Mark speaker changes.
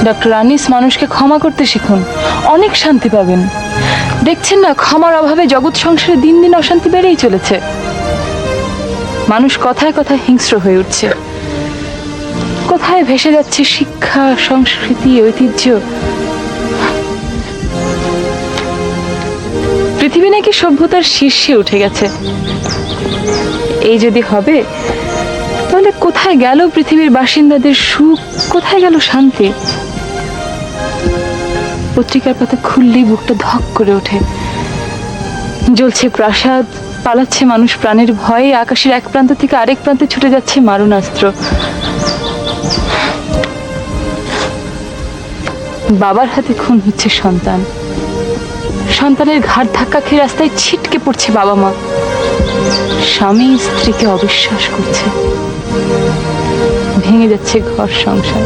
Speaker 1: Doctor Anis, মানুষকে ক্ষমা করতে শিখুন, অনেক শান্তি পাবেন। দেখছেন না, ক্ষমার অভাবে জগৎ সংসারে দিন দিন অশান্তি বেড়েই চলেছে। মানুষ কথায় কথায় হিংস্র হয়ে উঠছে। কোথায় ভেসে যাচ্ছে শিক্ষা, সংস্কৃতি, ঐতিহ্য। পৃথিবী নাকি সভ্যতার শীর্ষে উঠে গেছে। এই যদি হবে, তাহলে কোথায় গেল পৃথিবীর বাসিন্দাদের সুখ, কোথায় গেল শান্তি? পত্রিকার পাতা খুললেই বুকটা ধক করে ওঠে। জ্বলছে প্রাসাদ, পালাচ্ছে মানুষ প্রাণের ভয়ে, আকাশের এক প্রান্ত থেকে আরেক প্রান্তে ছুটে যাচ্ছে মারণাস্ত্র। বাবার হাতে খুন হচ্ছে সন্তান, সন্তানের ঘাড় ধাক্কা খেয়ে রাস্তায় ছিটকে পড়ছে বাবা মা। স্বামী স্ত্রীকে অবিশ্বাস করছে, ভেঙে যাচ্ছে ঘর সংসার।